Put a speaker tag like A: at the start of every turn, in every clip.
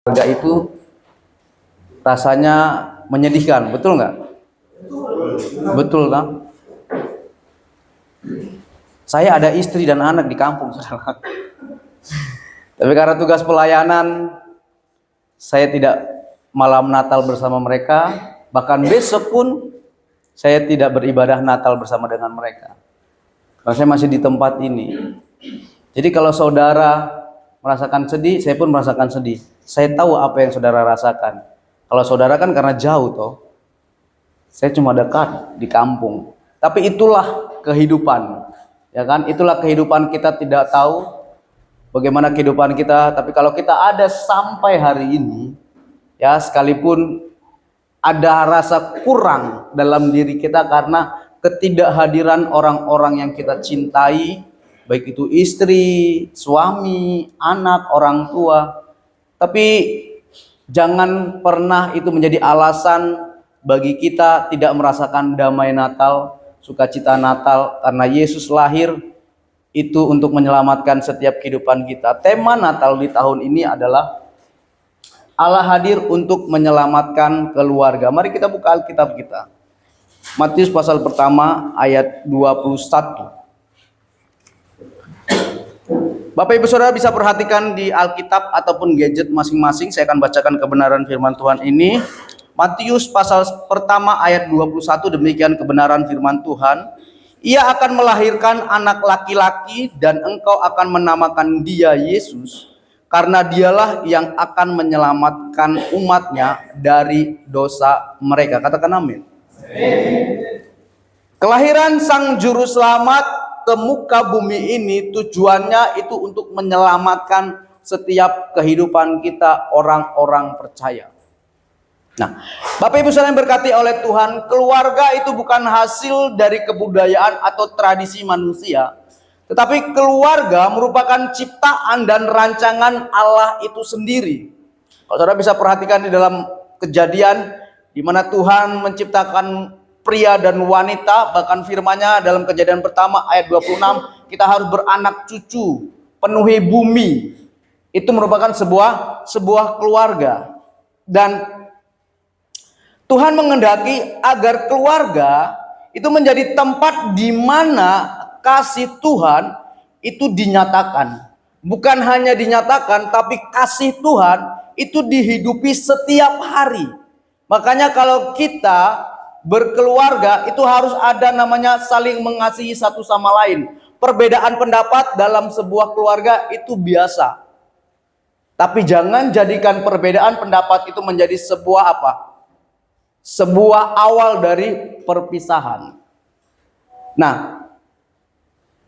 A: Keluarga itu rasanya menyedihkan, betul nggak? Betul kan? Saya ada istri dan anak di kampung, saudara. Tapi karena tugas pelayanan, saya tidak malam Natal bersama mereka. Bahkan besok pun saya tidak beribadah Natal bersama dengan mereka. Karena saya masih di tempat ini. Jadi kalau saudara merasakan sedih, saya pun merasakan sedih. Saya tahu apa yang saudara rasakan. Kalau saudara kan karena jauh toh. Saya cuma dekat di kampung. Tapi itulah kehidupan. Ya kan? Itulah kehidupan, kita tidak tahu bagaimana kehidupan kita, tapi kalau kita ada sampai hari ini, ya sekalipun ada rasa kurang dalam diri kita karena ketidakhadiran orang-orang yang kita cintai, baik itu istri, suami, anak, orang tua. Tapi jangan pernah itu menjadi alasan bagi kita tidak merasakan damai Natal, sukacita Natal, karena Yesus lahir itu untuk menyelamatkan setiap kehidupan kita. Tema Natal di tahun ini adalah Allah hadir untuk menyelamatkan keluarga. Mari kita buka Alkitab kita. Matius pasal pertama ayat 21. Bapak Ibu Saudara bisa perhatikan di Alkitab ataupun gadget masing-masing. Saya akan bacakan kebenaran firman Tuhan ini. Matius pasal pertama ayat 21, demikian kebenaran firman Tuhan. Ia akan melahirkan anak laki-laki dan engkau akan menamakan dia Yesus, karena dialah yang akan menyelamatkan umatnya dari dosa mereka. Katakan amin. Kelahiran Sang Juru Selamat ke muka bumi ini tujuannya itu untuk menyelamatkan setiap kehidupan kita, orang-orang percaya. Nah, Bapak Ibu Saudara yang berkati oleh Tuhan, keluarga itu bukan hasil dari kebudayaan atau tradisi manusia, tetapi keluarga merupakan ciptaan dan rancangan Allah itu sendiri. Kalau saudara bisa perhatikan di dalam Kejadian, di mana Tuhan menciptakan pria dan wanita, bahkan firman-Nya dalam Kejadian pertama ayat 26, kita harus beranak cucu, penuhi bumi. Itu merupakan sebuah keluarga. Dan Tuhan mengendaki agar keluarga itu menjadi tempat di mana kasih Tuhan itu dinyatakan. Bukan hanya dinyatakan, tapi kasih Tuhan itu dihidupi setiap hari. Makanya kalau kita berkeluarga itu harus ada namanya saling mengasihi satu sama lain. Perbedaan pendapat dalam sebuah keluarga itu biasa. Tapi jangan jadikan perbedaan pendapat itu menjadi sebuah apa? Sebuah awal dari perpisahan. Nah,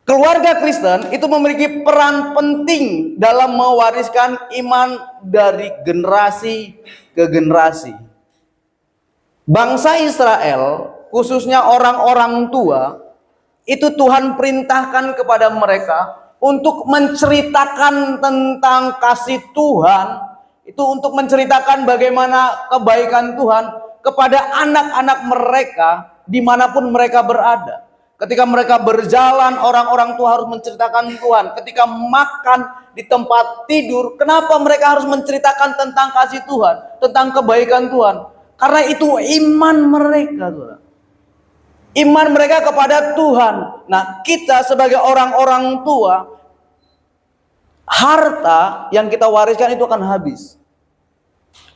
A: keluarga Kristen itu memiliki peran penting dalam mewariskan iman dari generasi ke generasi. Bangsa Israel, khususnya orang-orang tua, itu Tuhan perintahkan kepada mereka untuk menceritakan tentang kasih Tuhan, itu untuk menceritakan bagaimana kebaikan Tuhan kepada anak-anak mereka dimanapun mereka berada. Ketika mereka berjalan, orang-orang tua harus menceritakan Tuhan. Ketika makan di tempat tidur, kenapa mereka harus menceritakan tentang kasih Tuhan, tentang kebaikan Tuhan? Karena itu iman mereka, Tuhan. Iman mereka kepada Tuhan. Nah, kita sebagai orang-orang tua, harta yang kita wariskan itu akan habis.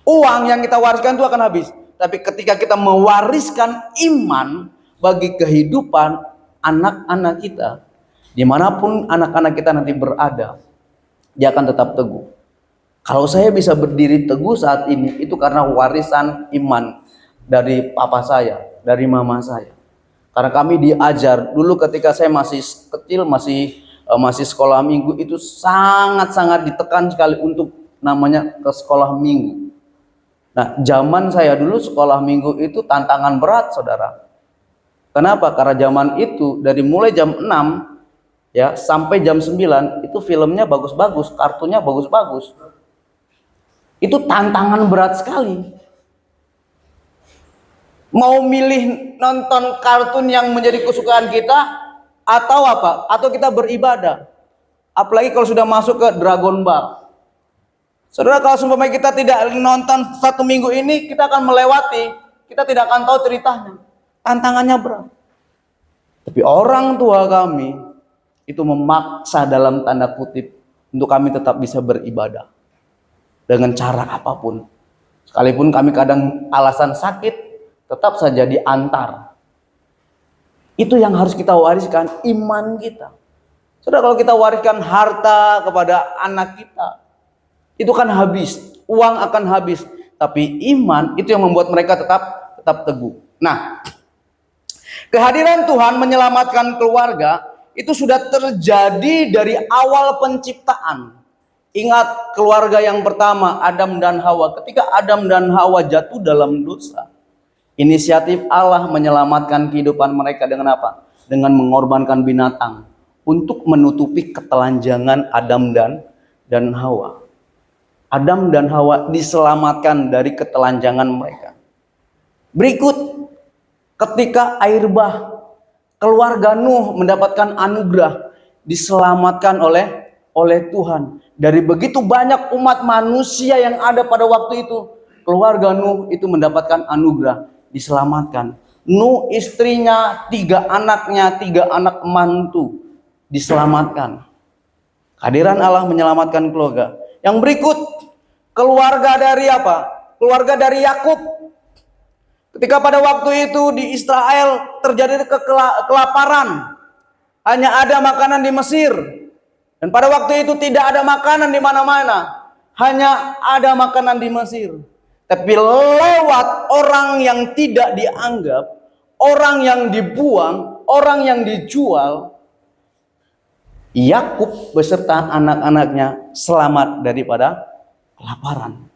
A: Uang yang kita wariskan itu akan habis. Tapi ketika kita mewariskan iman bagi kehidupan anak-anak kita, dimanapun anak-anak kita nanti berada, dia akan tetap teguh. Kalau saya bisa berdiri teguh saat ini, itu karena warisan iman dari papa saya, dari mama saya. Karena kami diajar, dulu ketika saya masih kecil, masih sekolah minggu, itu sangat-sangat ditekan sekali untuk namanya ke sekolah minggu. Nah, zaman saya dulu sekolah minggu itu tantangan berat, saudara. Kenapa? Karena zaman itu dari mulai jam 6 ya sampai jam 9 itu filmnya bagus-bagus, kartunnya bagus-bagus. Itu tantangan berat sekali. Mau milih nonton kartun yang menjadi kesukaan kita atau apa? Atau kita beribadah. Apalagi kalau sudah masuk ke Dragon Ball. Saudara, kalau seumpamanya kita tidak nonton 1 minggu ini, kita akan melewati, kita tidak akan tahu ceritanya. Tantangannya berat. Tapi orang tua kami itu memaksa dalam tanda kutip untuk kami tetap bisa beribadah dengan cara apapun. Sekalipun kami kadang alasan sakit, tetap saja diantar. Itu yang harus kita wariskan, iman kita. Saudara, kalau kita wariskan harta kepada anak kita, itu kan habis, uang akan habis. Tapi iman itu yang membuat mereka tetap teguh. Nah, kehadiran Tuhan menyelamatkan keluarga itu sudah terjadi dari awal penciptaan. Ingat keluarga yang pertama, Adam dan Hawa. Ketika Adam dan Hawa jatuh dalam dosa, inisiatif Allah menyelamatkan kehidupan mereka dengan apa? Dengan mengorbankan binatang untuk menutupi ketelanjangan Adam dan Hawa. Adam dan Hawa diselamatkan dari ketelanjangan mereka. Berikut, ketika air bah, keluarga Nuh mendapatkan anugerah, diselamatkan oleh Tuhan. Dari begitu banyak umat manusia yang ada pada waktu itu, keluarga Nuh itu mendapatkan anugerah, diselamatkan. Nuh, istrinya, 3 anaknya, 3 anak mantu diselamatkan. Kehadiran Allah menyelamatkan keluarga. Yang berikut, keluarga dari apa? Keluarga dari Yakub. Ketika pada waktu itu di Israel terjadi kelaparan, hanya ada makanan di Mesir. Dan pada waktu itu tidak ada makanan di mana-mana, hanya ada makanan di Mesir. Tapi lewat orang yang tidak dianggap, orang yang dibuang, orang yang dijual, Yakub beserta anak-anaknya selamat daripada kelaparan.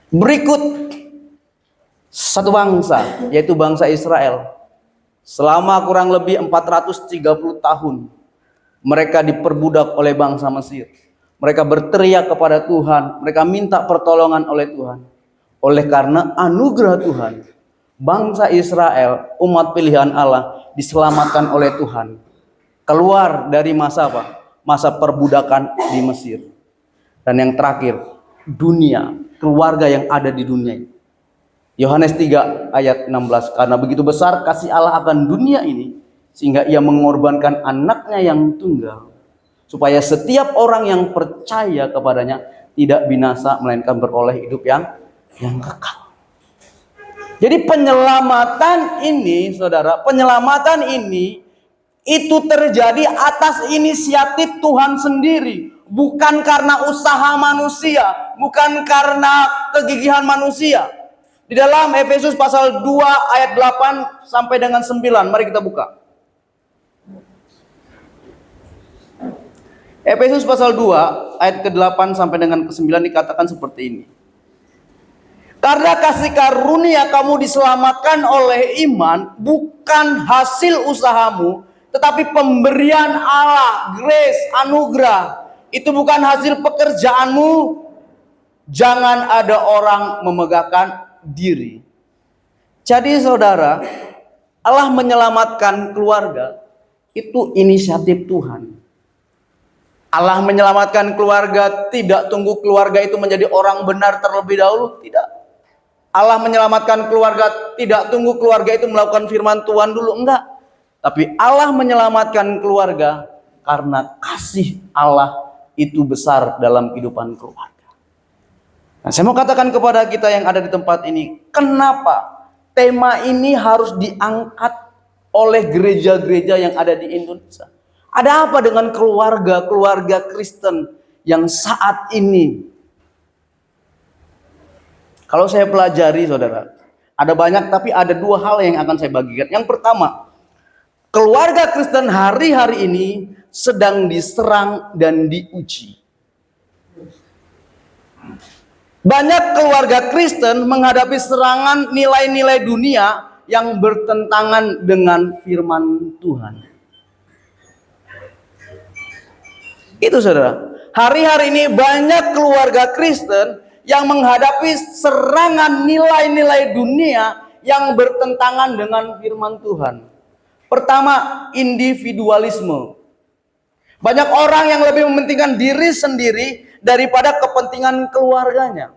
A: Berikut, satu bangsa, yaitu bangsa Israel. Selama kurang lebih 430 tahun, mereka diperbudak oleh bangsa Mesir. Mereka berteriak kepada Tuhan, mereka minta pertolongan oleh Tuhan. Oleh karena anugerah Tuhan, bangsa Israel, umat pilihan Allah, diselamatkan oleh Tuhan. Keluar dari masa apa? Masa perbudakan di Mesir. Dan yang terakhir, dunia, keluarga yang ada di dunia. Yohanes 3 ayat 16, karena begitu besar kasih Allah akan dunia ini, sehingga ia mengorbankan anaknya yang tunggal, supaya setiap orang yang percaya kepadanya tidak binasa, melainkan beroleh hidup yang kekal. Jadi penyelamatan ini, saudara, penyelamatan ini itu terjadi atas inisiatif Tuhan sendiri, bukan karena usaha manusia, bukan karena kegigihan manusia. Di dalam Efesus pasal 2 ayat 8 sampai dengan 9, mari kita buka. Efesus pasal 2 ayat ke-8 sampai dengan ke-9 dikatakan seperti ini. Karena kasih karunia kamu diselamatkan oleh iman, bukan hasil usahamu, tetapi pemberian Allah, grace, anugerah. Itu bukan hasil pekerjaanmu. Jangan ada orang memegahkan diri. Jadi saudara, Allah menyelamatkan keluarga, itu inisiatif Tuhan. Allah menyelamatkan keluarga, tidak tunggu keluarga itu menjadi orang benar terlebih dahulu, tidak. Allah menyelamatkan keluarga, tidak tunggu keluarga itu melakukan firman Tuhan dulu, enggak. Tapi Allah menyelamatkan keluarga karena kasih Allah itu besar dalam kehidupan keluarga. Nah, saya mau katakan kepada kita yang ada di tempat ini, kenapa tema ini harus diangkat oleh gereja-gereja yang ada di Indonesia? Ada apa dengan keluarga-keluarga Kristen yang saat ini? Kalau saya pelajari, saudara, ada banyak, tapi ada 2 hal yang akan saya bagikan. Yang pertama, keluarga Kristen hari-hari ini sedang diserang dan diuji. Banyak keluarga Kristen menghadapi serangan nilai-nilai dunia yang bertentangan dengan firman Tuhan. Itu saudara. Hari-hari ini banyak keluarga Kristen yang menghadapi serangan nilai-nilai dunia yang bertentangan dengan firman Tuhan. Pertama, individualisme. Banyak orang yang lebih mementingkan diri sendiri daripada kepentingan keluarganya.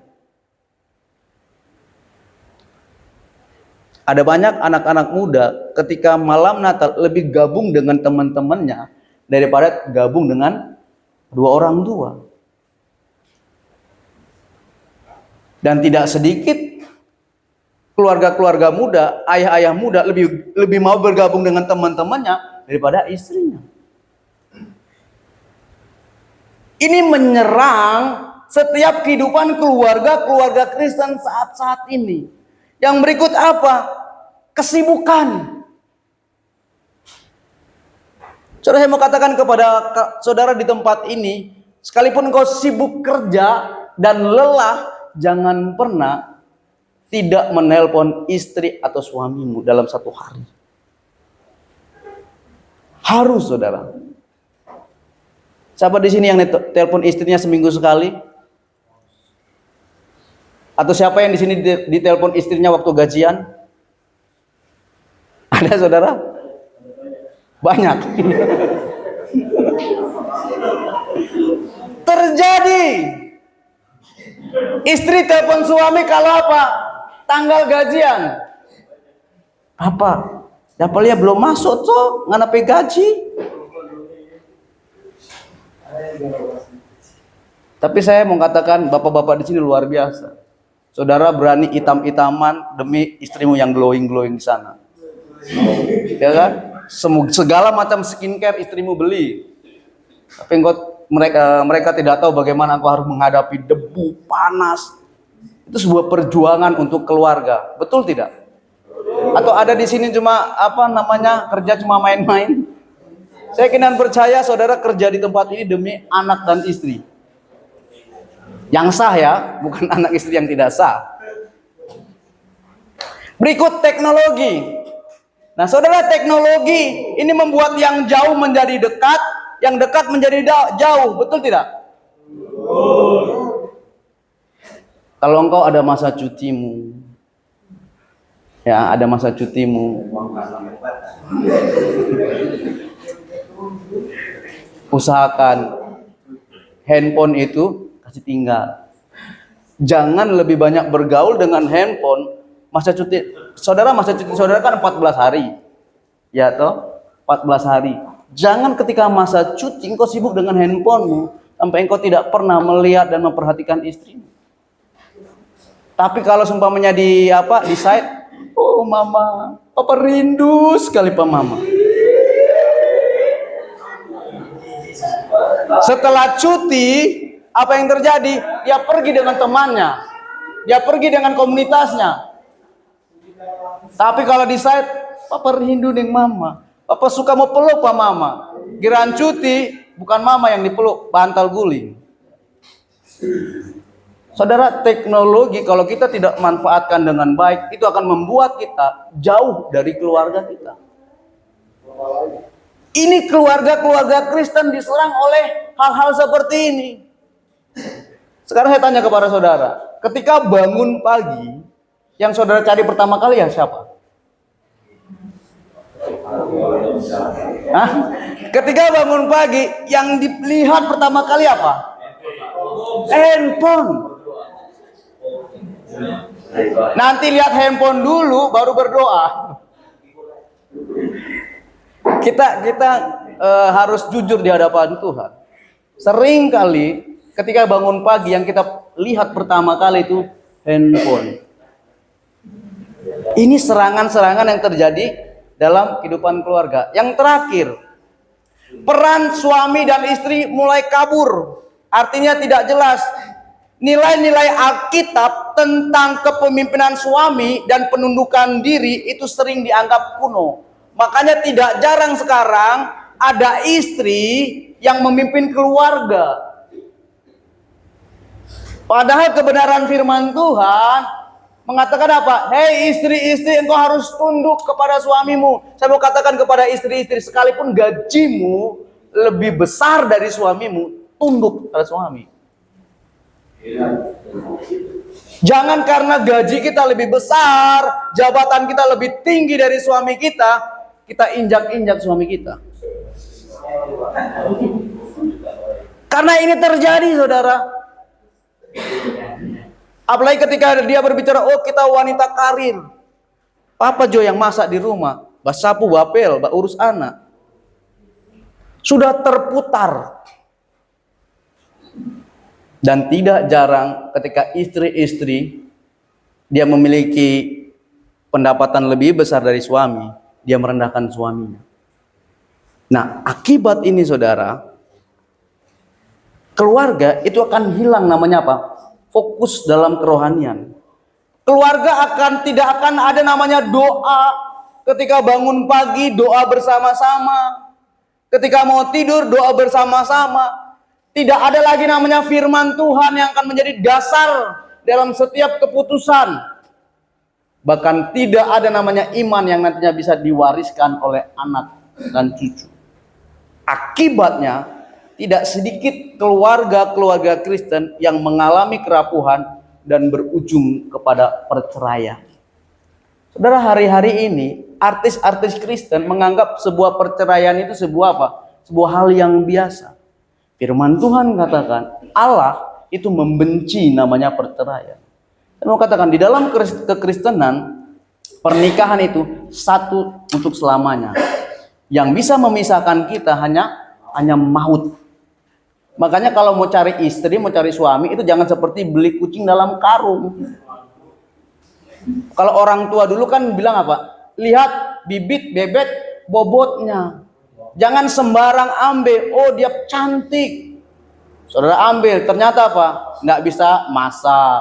A: Ada banyak anak-anak muda ketika malam Natal lebih gabung dengan teman-temannya daripada gabung dengan dua orang tua. Dan tidak sedikit keluarga-keluarga muda, ayah-ayah muda lebih mau bergabung dengan teman-temannya daripada istrinya. Ini menyerang setiap kehidupan keluarga Kristen saat-saat ini. Yang berikut apa? Kesibukan. Saudara, saya mau katakan kepada saudara di tempat ini, sekalipun kau sibuk kerja dan lelah, jangan pernah tidak menelpon istri atau suamimu dalam satu hari. Harus, saudara. Siapa di sini yang telepon istrinya seminggu sekali? Atau siapa yang di sini ditelepon istrinya waktu gajian? Ada, saudara? Banyak. Terjadi. Istri telepon suami kalau apa? Tanggal gajian. Apa? Dapatnya belum masuk tuh, nganape gaji. Tapi saya mau katakan, bapak-bapak di sini luar biasa. Saudara berani hitam-hitaman demi istrimu yang glowing-glowing di sana. Ya kan? Segala macam skincare istrimu beli. Tapi mereka tidak tahu bagaimana engkau harus menghadapi debu, panas. Itu sebuah perjuangan untuk keluarga. Betul tidak? Atau ada di sini cuma kerja cuma main-main? Saya kinan percaya saudara kerja di tempat ini demi anak dan istri. Yang sah ya, bukan anak istri yang tidak sah. Berikut teknologi. Nah, saudara, teknologi ini membuat yang jauh menjadi dekat, yang dekat menjadi jauh, betul tidak? Kalau engkau ada masa cutimu, ya ada masa cutimu, usahakan handphone itu kasih tinggal. Jangan lebih banyak bergaul dengan handphone. Masa cuti saudara kan 14 hari. Ya toh? 14 hari. Jangan ketika masa cuti engkau sibuk dengan handphonemu sampai engkau tidak pernah melihat dan memperhatikan istrimu. Tapi kalau seumpamanya di site, oh mama, papa rindu sekali pak mama. Setelah cuti, apa yang terjadi? Dia pergi dengan temannya. Dia pergi dengan komunitasnya. Tapi kalau di site, papa rindu dengan mama. Papa suka mau peluk pak mama. Giliran cuti, bukan mama yang dipeluk, bantal guling. Saudara, teknologi kalau kita tidak manfaatkan dengan baik, itu akan membuat kita jauh dari keluarga kita. Ini keluarga Kristen diserang oleh hal-hal seperti ini. Sekarang saya tanya kepada saudara, ketika bangun pagi, yang saudara cari pertama kali ya siapa? Hah? Ketika bangun pagi, yang dilihat pertama kali apa? Handphone. Nanti lihat handphone dulu, baru berdoa. Kita harus jujur di hadapan Tuhan. Sering kali ketika bangun pagi yang kita lihat pertama kali itu handphone. Ini serangan-serangan yang terjadi dalam kehidupan keluarga. Yang terakhir, peran suami dan istri mulai kabur. Artinya tidak jelas. Nilai-nilai Alkitab tentang kepemimpinan suami dan penundukan diri itu sering dianggap kuno. Makanya tidak jarang sekarang ada istri yang memimpin keluarga. Padahal kebenaran firman Tuhan mengatakan apa? Hei istri-istri, engkau harus tunduk kepada suamimu. Saya mau katakan kepada istri-istri, sekalipun gajimu lebih besar dari suamimu, tunduk kepada suami. Jangan karena gaji kita lebih besar, jabatan kita lebih tinggi dari suami kita injak-injak suami kita. Karena ini terjadi, saudara. Apalagi ketika dia berbicara, oh kita wanita karir. Papa Jo yang masak di rumah, basapu, bapel, urus anak. Sudah terputar. Dan tidak jarang ketika istri-istri dia memiliki pendapatan lebih besar dari suami, dia merendahkan suaminya. Nah, akibat ini saudara, keluarga itu akan hilang namanya apa? Fokus dalam kerohanian. Keluarga tidak akan ada namanya doa. Ketika bangun pagi doa bersama-sama. Ketika mau tidur doa bersama-sama. Tidak ada lagi namanya firman Tuhan yang akan menjadi dasar dalam setiap keputusan. Bahkan tidak ada namanya iman yang nantinya bisa diwariskan oleh anak dan cucu. Akibatnya tidak sedikit keluarga-keluarga Kristen yang mengalami kerapuhan dan berujung kepada perceraian. Saudara, hari-hari ini artis-artis Kristen menganggap sebuah perceraian itu sebuah apa? Sebuah hal yang biasa. Firman Tuhan katakan Allah itu membenci namanya perceraian. Saya mau katakan di dalam kekristenan pernikahan itu satu untuk selamanya. Yang bisa memisahkan kita hanya maut. Makanya kalau mau cari istri, mau cari suami itu jangan seperti beli kucing dalam karung. Kalau orang tua dulu kan bilang apa? Lihat bibit bebek bobotnya. Jangan sembarang ambil. Oh dia cantik. Saudara ambil, ternyata apa? Nggak bisa masak.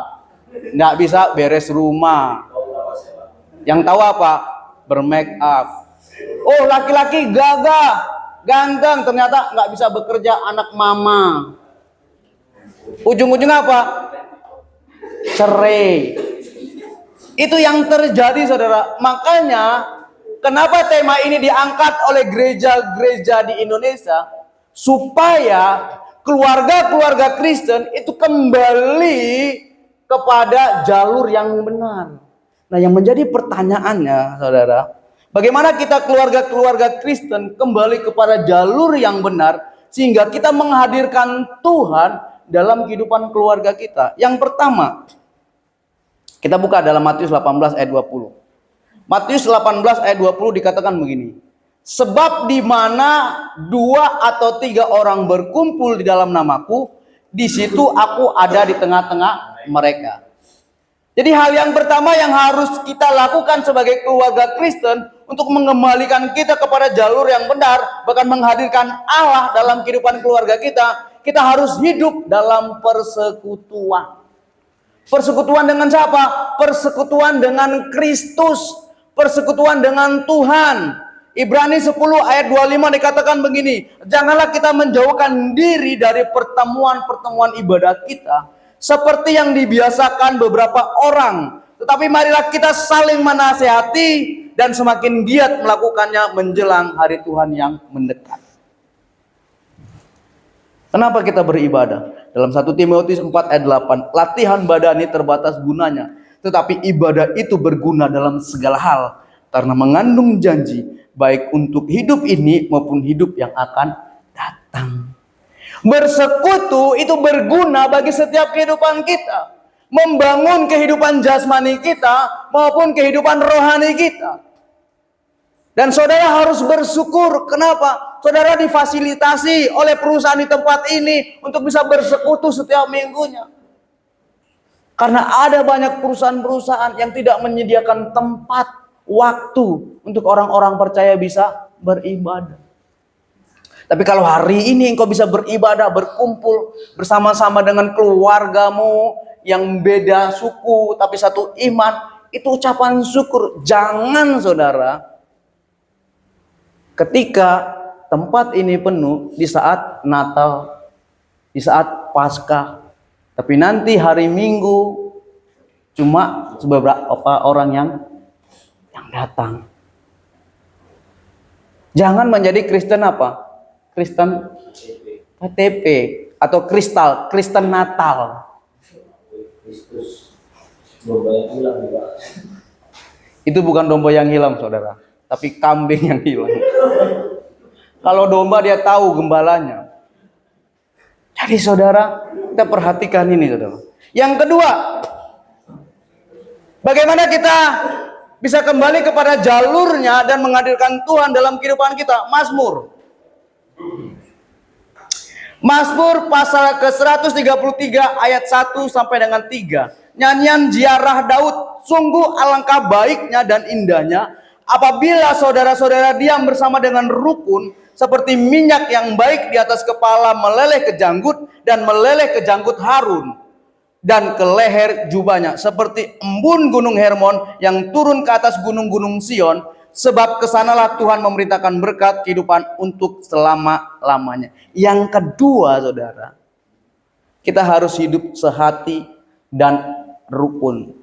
A: Nggak bisa beres rumah. Yang tahu apa? Bermake up. Oh laki-laki gagah, ganteng, ternyata nggak bisa bekerja, anak mama. Ujung-ujungnya apa? Cerai. Itu yang terjadi saudara. Makanya kenapa tema ini diangkat oleh gereja-gereja di Indonesia? Supaya keluarga-keluarga Kristen itu kembali kepada jalur yang benar. Nah yang menjadi pertanyaannya saudara, bagaimana kita keluarga-keluarga Kristen kembali kepada jalur yang benar sehingga kita menghadirkan Tuhan dalam kehidupan keluarga kita. Yang pertama, kita buka dalam Matius 18 ayat 20. Matius 18 ayat 20 dikatakan begini. Sebab di mana 2 atau 3 orang berkumpul di dalam namaku, di situ aku ada di tengah-tengah mereka. Jadi hal yang pertama yang harus kita lakukan sebagai keluarga Kristen untuk mengembalikan kita kepada jalur yang benar, bahkan menghadirkan Allah dalam kehidupan keluarga kita, kita harus hidup dalam persekutuan. Persekutuan dengan siapa? Persekutuan dengan Kristus. Persekutuan dengan Tuhan. Ibrani 10 ayat 25 dikatakan begini. Janganlah kita menjauhkan diri dari pertemuan-pertemuan ibadah kita. Seperti yang dibiasakan beberapa orang. Tetapi marilah kita saling menasihati. Dan semakin giat melakukannya menjelang hari Tuhan yang mendekat. Kenapa kita beribadah? Dalam 1 Timotius 4 ayat 8. Latihan badani terbatas gunanya. Tetapi ibadah itu berguna dalam segala hal. Karena mengandung janji. Baik untuk hidup ini maupun hidup yang akan datang. Bersekutu itu berguna bagi setiap kehidupan kita. Membangun kehidupan jasmani kita maupun kehidupan rohani kita. Dan saudara harus bersyukur. Kenapa? Saudara difasilitasi oleh perusahaan di tempat ini untuk bisa bersekutu setiap minggunya. Karena ada banyak perusahaan-perusahaan yang tidak menyediakan tempat, waktu untuk orang-orang percaya bisa beribadah. Tapi kalau hari ini engkau bisa beribadah, berkumpul bersama-sama dengan keluargamu yang beda suku tapi satu iman, itu ucapan syukur. Jangan saudara, ketika tempat ini penuh di saat Natal, di saat Paskah, tapi nanti hari Minggu cuma beberapa orang yang datang. Jangan menjadi Kristen apa? Kristen KTP atau kristal, Kristen Natal. Itu bukan domba yang hilang, saudara, tapi kambing yang hilang. Kalau domba dia tahu gembalanya. Jadi saudara, kita perhatikan ini saudara. Yang kedua, bagaimana kita bisa kembali kepada jalurnya dan menghadirkan Tuhan dalam kehidupan kita? Mazmur. Mazmur pasal ke-133 ayat 1 sampai dengan 3. Nyanyian ziarah Daud. Sungguh alangkah baiknya dan indahnya apabila saudara-saudara diam bersama dengan rukun, seperti minyak yang baik di atas kepala meleleh ke janggut dan meleleh ke janggut Harun dan ke leher jubahnya, seperti embun gunung Hermon yang turun ke atas gunung-gunung Sion, sebab kesanalah Tuhan memerintahkan berkat kehidupan untuk selama-lamanya. Yang kedua saudara, kita harus hidup sehati dan rukun.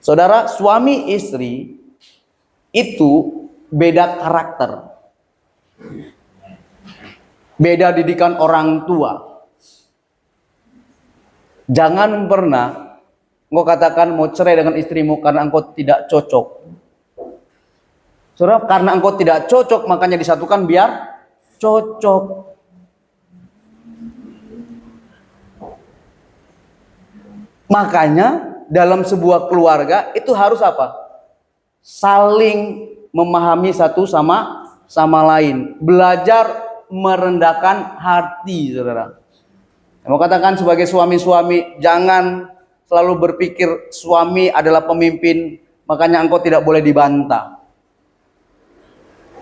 A: Saudara, suami istri itu beda karakter, beda didikan orang tua. Jangan pernah engkau katakan mau cerai dengan istrimu karena engkau tidak cocok. Saudara, karena engkau tidak cocok makanya disatukan biar cocok. Makanya dalam sebuah keluarga itu harus apa? Saling memahami satu sama lain, belajar merendahkan hati, saudara. Mau katakan sebagai suami-suami, jangan selalu berpikir suami adalah pemimpin, makanya engkau tidak boleh dibantah.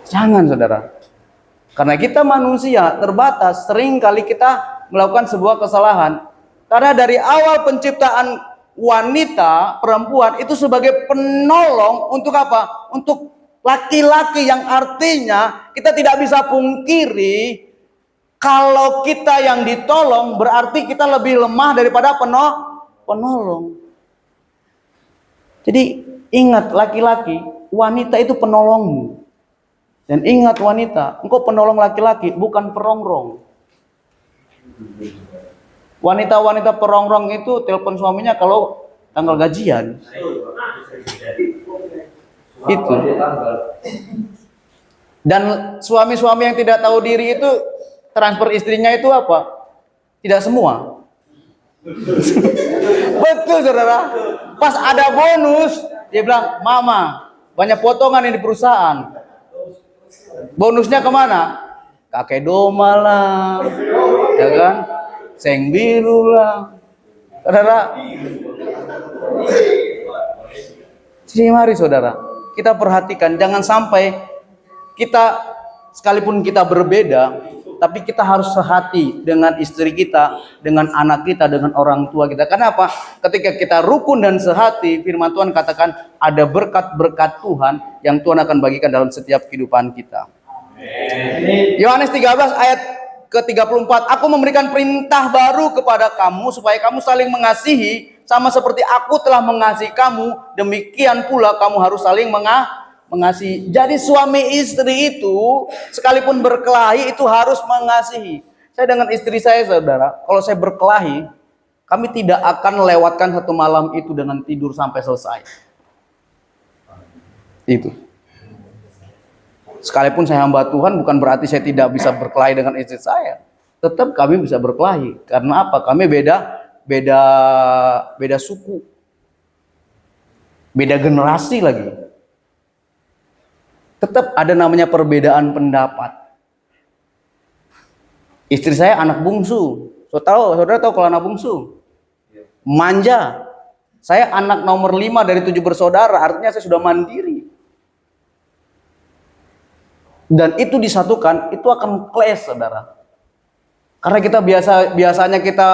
A: Jangan saudara, karena kita manusia terbatas, sering kali kita melakukan sebuah kesalahan. Karena dari awal penciptaan wanita, perempuan itu sebagai penolong untuk apa? Untuk laki-laki, yang artinya kita tidak bisa pungkiri kalau kita yang ditolong berarti kita lebih lemah daripada penolong. Jadi ingat laki-laki, wanita itu penolongmu. Dan ingat wanita, engkau penolong laki-laki, bukan perongrong. Wanita-wanita perongrong itu telepon suaminya kalau tanggal gajian. Itu. Dan suami-suami yang tidak tahu diri itu transfer istrinya itu apa? Tidak semua. Betul saudara. Pas ada bonus, dia bilang, "Mama, banyak potongan ini di perusahaan." Bonusnya kemana? Kakek doma lah, ya kan? Seng biru lah, saudara. Jadi mari saudara, kita perhatikan, jangan sampai kita, sekalipun kita berbeda, tapi kita harus sehati dengan istri kita, dengan anak kita, dengan orang tua kita. Kenapa? Ketika kita rukun dan sehati, firman Tuhan katakan ada berkat-berkat Tuhan yang Tuhan akan bagikan dalam setiap kehidupan kita. Yohanes 13 ayat ke-34, aku memberikan perintah baru kepada kamu supaya kamu saling mengasihi sama seperti aku telah mengasihi kamu, demikian pula kamu harus saling mengasihi. Jadi suami istri itu sekalipun berkelahi itu harus mengasihi. Saya dengan istri saya saudara, kalau saya berkelahi, kami tidak akan melewatkan satu malam itu dengan tidur sampai selesai. Itu. Sekalipun saya hamba Tuhan bukan berarti saya tidak bisa berkelahi dengan istri saya. Tetap kami bisa berkelahi. Karena apa? Kami beda suku. Beda generasi lagi. Tetap ada namanya perbedaan pendapat. Istri saya anak bungsu. Saudara tahu kalau anak bungsu? Manja. Saya anak nomor 5 dari 7 bersaudara. Artinya saya sudah mandiri. Dan itu disatukan, itu akan clash saudara. Karena kita biasanya kita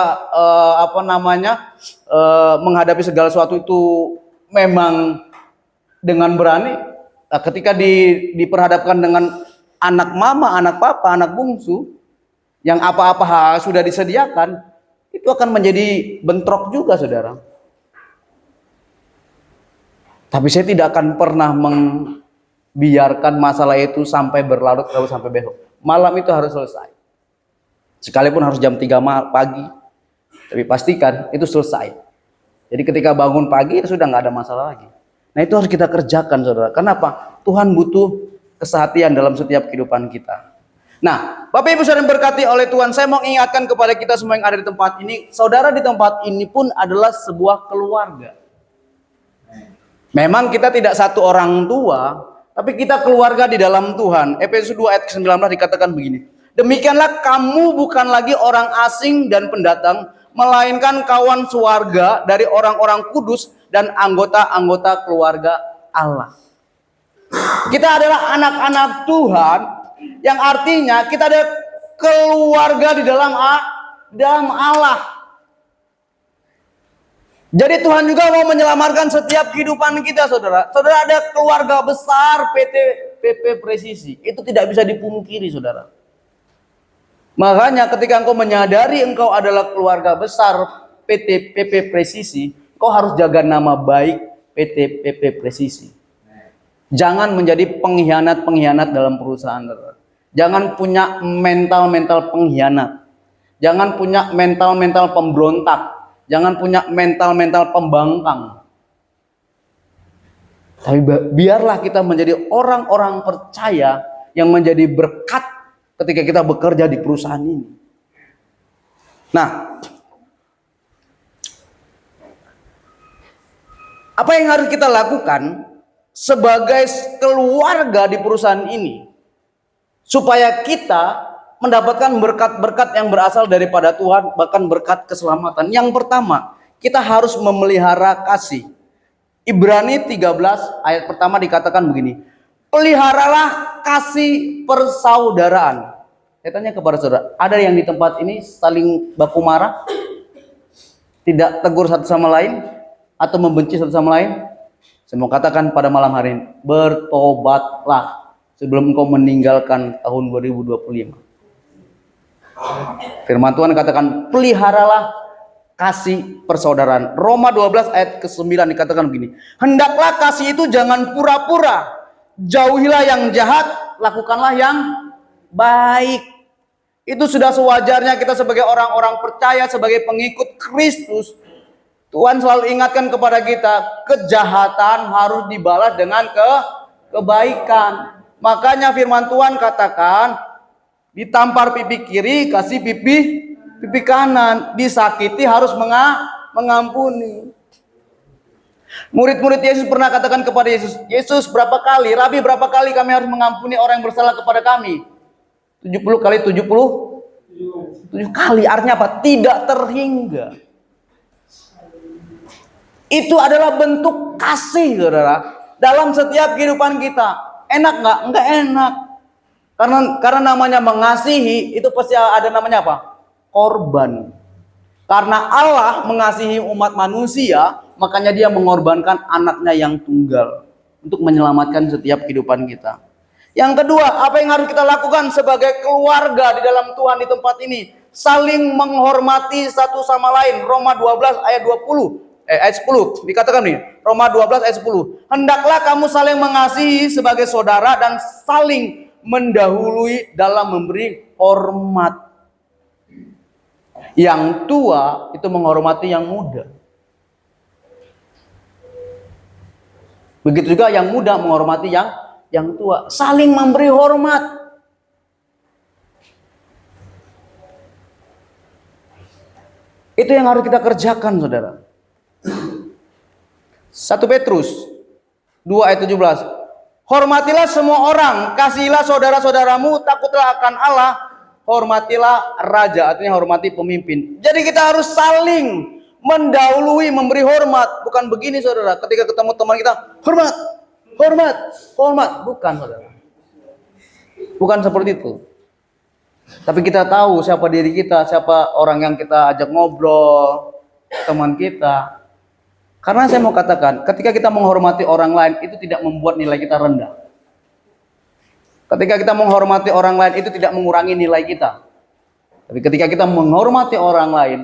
A: menghadapi segala sesuatu itu memang dengan berani. Nah, ketika diperhadapkan dengan anak mama, anak papa, anak bungsu yang apa-apa sudah disediakan, itu akan menjadi bentrok juga saudara. Tapi saya tidak akan pernah biarkan masalah itu sampai berlarut-larut sampai besok. Malam itu harus selesai. Sekalipun harus jam 3 pagi. Tapi pastikan itu selesai. Jadi ketika bangun pagi itu sudah nggak ada masalah lagi. Nah itu harus kita kerjakan saudara. Kenapa? Tuhan butuh kesehatian dalam setiap kehidupan kita. Nah, Bapak Ibu Saudara yang berkati oleh Tuhan, saya mau ingatkan kepada kita semua yang ada di tempat ini, saudara di tempat ini pun adalah sebuah keluarga. Memang kita tidak satu orang tua, tapi kita keluarga di dalam Tuhan. Efesus 2 ayat 19 dikatakan begini. Demikianlah kamu bukan lagi orang asing dan pendatang, melainkan kawan sewarga dari orang-orang kudus dan anggota-anggota keluarga Allah. Kita adalah anak-anak Tuhan, yang artinya kita ada keluarga di dalam Allah. Jadi Tuhan juga mau menyelamatkan setiap kehidupan kita, saudara. Saudara ada keluarga besar PP Presisi. Itu tidak bisa dipungkiri, saudara. Makanya ketika engkau menyadari engkau adalah keluarga besar PP Presisi, engkau harus jaga nama baik PP Presisi. Jangan menjadi pengkhianat-pengkhianat dalam perusahaan, saudara. Jangan punya mental-mental pengkhianat. Jangan punya mental-mental pemberontak. Jangan punya mental-mental pembangkang. Tapi biarlah kita menjadi orang-orang percaya yang menjadi berkat ketika kita bekerja di perusahaan ini. Nah, apa yang harus kita lakukan sebagai keluarga di perusahaan ini? Supaya kita mendapatkan berkat-berkat yang berasal daripada Tuhan, bahkan berkat keselamatan. Yang pertama, kita harus memelihara kasih. Ibrani 13 ayat pertama dikatakan begini. Peliharalah kasih persaudaraan. Saya tanya kepada saudara, ada yang di tempat ini saling baku marah? Tidak tegur satu sama lain? Atau membenci satu sama lain? Saya mau katakan pada malam hari ini, bertobatlah sebelum engkau meninggalkan tahun 2025. Firman Tuhan katakan, peliharalah kasih persaudaraan. Roma 12 ayat ke-9 dikatakan begini. Hendaklah kasih itu jangan pura-pura. Jauhilah yang jahat, lakukanlah yang baik. Itu sudah sewajarnya kita sebagai orang-orang percaya, sebagai pengikut Kristus. Tuhan selalu ingatkan kepada kita, kejahatan harus dibalas dengan kebaikan. Makanya firman Tuhan katakan, ditampar pipi kiri, kasih pipi kanan. Disakiti harus mengampuni. Murid-murid Yesus pernah katakan kepada Yesus, Yesus berapa kali, Rabi berapa kali kami harus mengampuni orang yang bersalah kepada kami? 70 kali 70? 7 kali, artinya apa? Tidak terhingga. Itu adalah bentuk kasih, saudara, dalam setiap kehidupan kita. Enak nggak? Enggak enak. Karena namanya mengasihi itu pasti ada namanya apa? Korban. Karena Allah mengasihi umat manusia, makanya dia mengorbankan anaknya yang tunggal untuk menyelamatkan setiap kehidupan kita. Yang kedua, apa yang harus kita lakukan sebagai keluarga di dalam Tuhan di tempat ini? Saling menghormati satu sama lain. Roma 12 ayat 20. Ayat 10 dikatakan nih, Roma 12 ayat 10. Hendaklah kamu saling mengasihi sebagai saudara dan saling mendahului dalam memberi hormat. Yang tua itu menghormati yang muda. Begitu juga yang muda menghormati yang tua. Saling memberi hormat. Itu yang harus kita kerjakan, saudara. 1 Petrus 2 ayat 17. Hormatilah semua orang, kasihilah saudara-saudaramu, takutlah akan Allah, hormatilah raja, artinya hormati pemimpin. Jadi kita harus saling mendahului, memberi hormat. Bukan begini, saudara, ketika ketemu teman kita, hormat, hormat, hormat. Bukan, saudara. Bukan seperti itu. Tapi kita tahu siapa diri kita, siapa orang yang kita ajak ngobrol, teman kita. Karena saya mau katakan, ketika kita menghormati orang lain, itu tidak membuat nilai kita rendah. Ketika kita menghormati orang lain, itu tidak mengurangi nilai kita. Tapi ketika kita menghormati orang lain,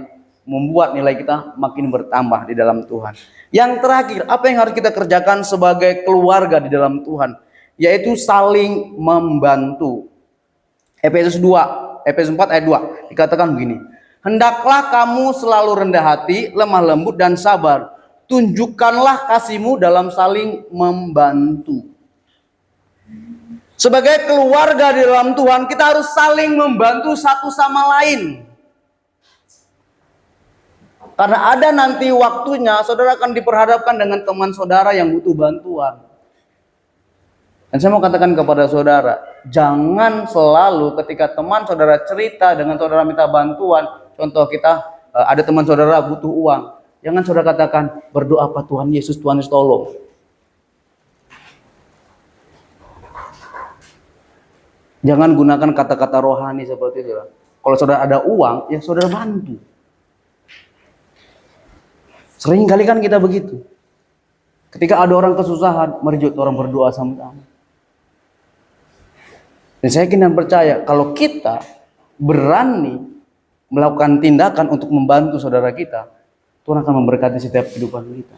A: membuat nilai kita makin bertambah di dalam Tuhan. Yang terakhir, apa yang harus kita kerjakan sebagai keluarga di dalam Tuhan? Yaitu saling membantu. Efesus 4 ayat 2 dikatakan begini. Hendaklah kamu selalu rendah hati, lemah lembut dan sabar. Tunjukkanlah kasihmu dalam saling membantu. Sebagai keluarga di dalam Tuhan, kita harus saling membantu satu sama lain. Karena ada nanti waktunya saudara akan diperhadapkan dengan teman saudara yang butuh bantuan. Dan saya mau katakan kepada saudara, jangan selalu ketika teman saudara cerita dengan saudara minta bantuan, contoh kita ada teman saudara butuh uang, jangan saudara katakan berdoa apa Tuhan Yesus tolong. Jangan gunakan kata-kata rohani seperti itu. Kalau saudara ada uang, ya saudara bantu. Sering kali kan kita begitu. Ketika ada orang kesusahan, mari orang berdoa sama-sama. Dan saya yakin dan percaya kalau kita berani melakukan tindakan untuk membantu saudara kita, Tuhan akan memberkati setiap kehidupan kita.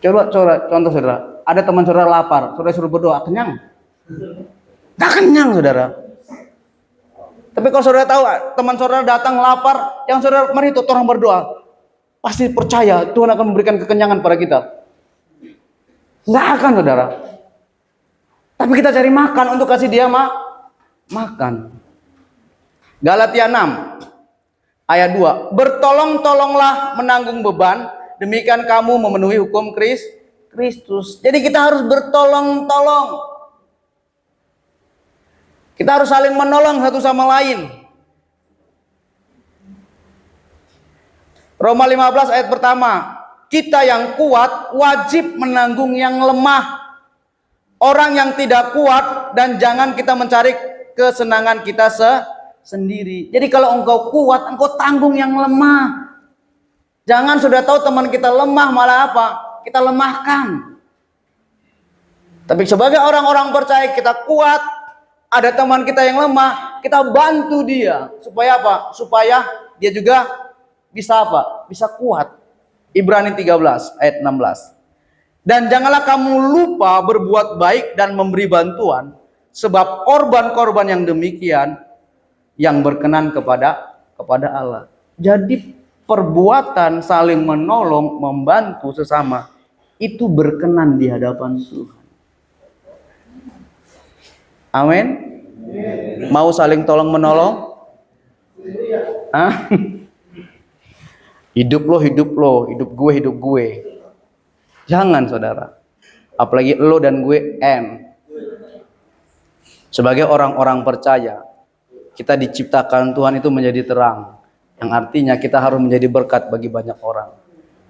A: Coba contoh saudara, ada teman saudara lapar, saudara suruh berdoa, kenyang? Gak kenyang saudara. Tapi kalau saudara tahu teman saudara datang lapar, yang saudara mari orang berdoa, pasti percaya Tuhan akan memberikan kekenyangan pada kita. Nggak akan saudara. Tapi kita cari makan untuk kasih dia makan. Galatia 6 ayat 2. Bertolong-tolonglah menanggung beban, demikian kamu memenuhi hukum Kristus. Jadi kita harus bertolong-tolong. Kita harus saling menolong satu sama lain. Roma 15 ayat pertama. Kita yang kuat wajib menanggung yang lemah. Orang yang tidak kuat, dan jangan kita mencari kesenangan kita sendiri. Jadi kalau engkau kuat, engkau tanggung yang lemah. Jangan sudah tahu teman kita lemah, malah apa? Kita lemahkan. Tapi sebagai orang-orang percaya kita kuat, ada teman kita yang lemah, kita bantu dia. Supaya apa? Supaya dia juga bisa apa? Bisa kuat. Ibrani 13 ayat 16. Dan janganlah kamu lupa berbuat baik dan memberi bantuan, sebab korban-korban yang demikian yang berkenan kepada Allah. Jadi perbuatan saling menolong, membantu sesama itu berkenan di hadapan Tuhan. Amin. Mau saling tolong menolong? Hidup lo, hidup gue. Jangan saudara. Apalagi lo dan gue Sebagai orang-orang percaya, kita diciptakan Tuhan itu menjadi terang. Yang artinya kita harus menjadi berkat bagi banyak orang.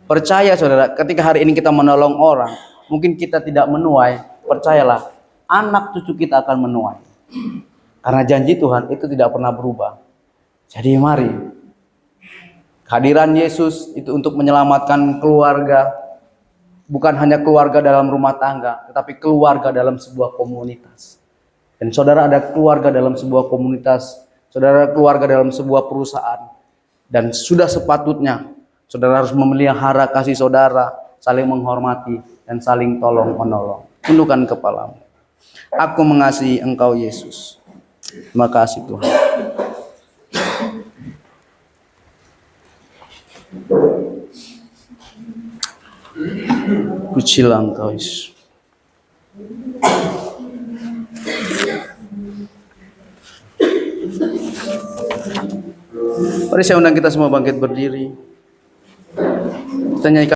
A: Percaya saudara, ketika hari ini kita menolong orang, mungkin kita tidak menuai, percayalah, anak cucu kita akan menuai. Karena janji Tuhan itu tidak pernah berubah. Jadi mari, kehadiran Yesus itu untuk menyelamatkan keluarga. Bukan hanya keluarga dalam rumah tangga, tetapi keluarga dalam sebuah komunitas. Dan saudara ada keluarga dalam sebuah komunitas, saudara keluarga dalam sebuah perusahaan. Dan sudah sepatutnya saudara harus memelihara kasih saudara, saling menghormati dan saling tolong menolong. Tundukkan kepalamu. Aku mengasihi Engkau Yesus. Terima kasih Tuhan. Pujilah Engkau Yesus. Mari saya undang kita semua bangkit berdiri. Kita nyanyikan